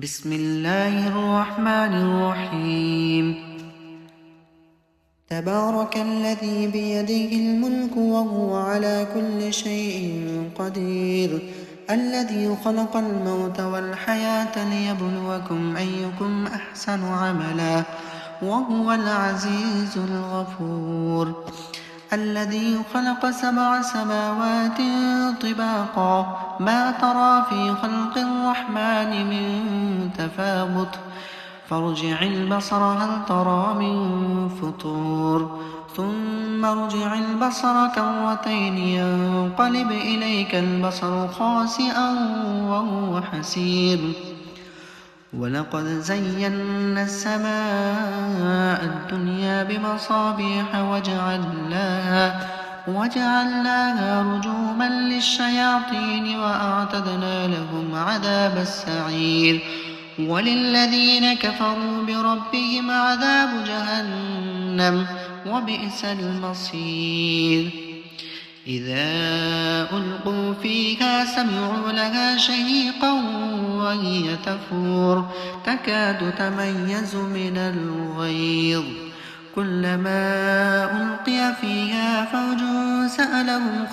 بسم الله الرحمن الرحيم. تبارك الذي بيده الملك وهو على كل شيء قدير، الذي خلق الموت والحياة ليبلوكم أيكم أحسن عملا، وهو العزيز الغفور. الذي خلق 7 سماوات طباقا، ما ترى في خلق الرحمن من تفاوت، فارجع البصر هل ترى من فطور، ثم ارجع البصر كرتين ينقلب إليك البصر خاسئا وهو حسير. ولقد زينا السماء الدنيا بمصابيح وجعلناها رجوما للشياطين، وأعتدنا لهم عذاب السعير. وللذين كفروا بربهم عذاب جهنم، وبئس المصير. إذا ألقوا فيها سمعوا لها شهيقا وهي تفور، تكاد تميز من الغيظ. كلما ألقي فيها فوج سألهم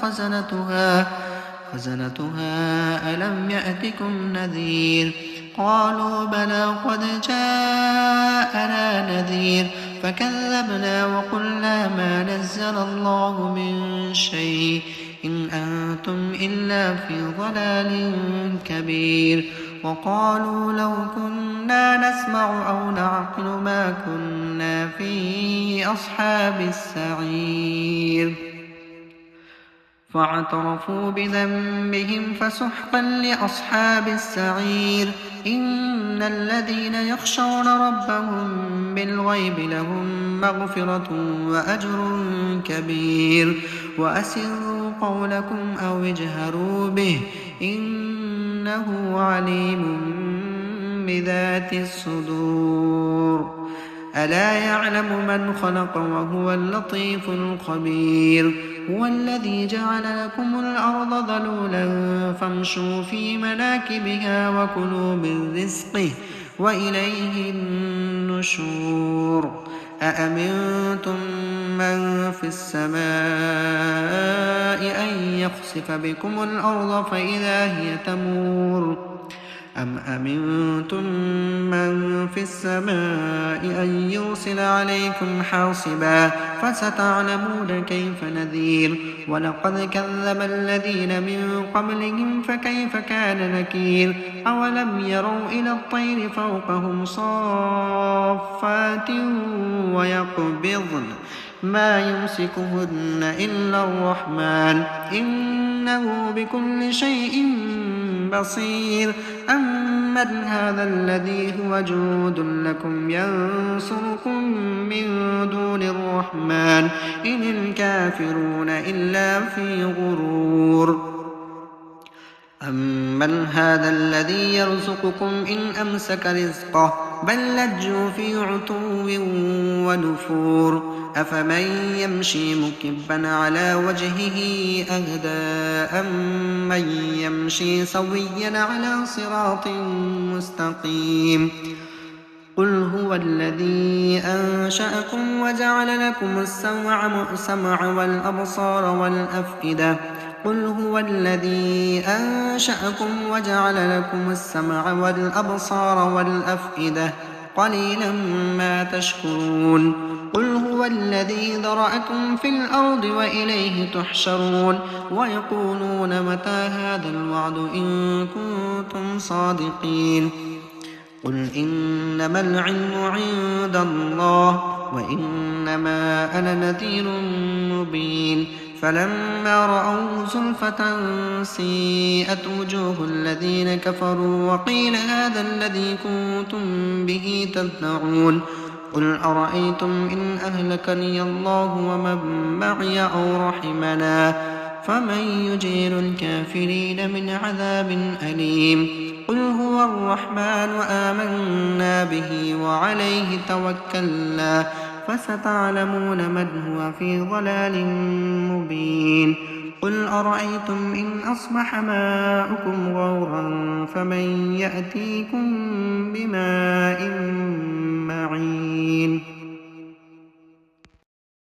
خزنتها ألم يأتكم نذير؟ قالوا بلى قد جاءنا نذير، فكذبنا وقلنا ما نزل الله من شيء إن أنتم إلا في ضلال كبير. وقالوا لو كنا نسمع أو نعقل ما كنا في أصحاب السعير. فاعترفوا بذنبهم فسحقا لأصحاب السعير. إن الذين يخشون ربهم بالغيب لهم مغفرة وأجر كبير. وأسروا قولكم أو اجهروا به، إنه عليم بذات الصدور. ألا يعلم من خلق وهو اللطيف الخبير. هو الذي جعل لكم الأرض ذلولا فامشوا في مناكبها وكلوا من رزقه وإليه النشور. أأمنتم من في السماء أن يخسف بكم الأرض فإذا هي تمور، أم أمنتم من في السماء أن يرسل عليكم حاصبا، فستعلمون كيف نذير. ولقد كذب الذين من قبلهم فكيف كان نكير. أولم يروا إلى الطير فوقهم صافات ويقبضن ما يمسكهن إلا الرحمن، إنه بكل شيء بصير. أمن هذا الذي هو جند لكم ينصركم من دون الرحمن، إن الكافرون إلا في غرور. أمن هذا الذي يرزقكم إن أمسك رزقه، بل لجوا في عتو ونفور. أفمن يمشي مكبا على وجهه أهدى أمن يمشي سويا على صراط مستقيم. قل هو الذي أنشأكم وجعل لكم السمع والأبصار والأفئدة. قل هو الذي أنشأكم وجعل لكم السمع والأبصار والأفئدة، قليلا ما تشكرون. قل هو الذي ذرأكم في الأرض وإليه تحشرون. ويقولون متى هذا الوعد إن كنتم صادقين. قل إنما العلم عند الله وإنما أنا نذير مبين. فلما رأوا زلفة سيئت وجوه الذين كفروا وقيل هذا الذي كنتم به تدعون. قل أرأيتم إن أهلكني الله ومن معي أو رحمنا فمن يجير الكافرين من عذاب أليم. قل هو الرحمن آمنا به وعليه توكلنا، فستعلمون من هو في ضلال مبين. قل أرأيتم إن أصبح ماؤكم غورا فمن يأتيكم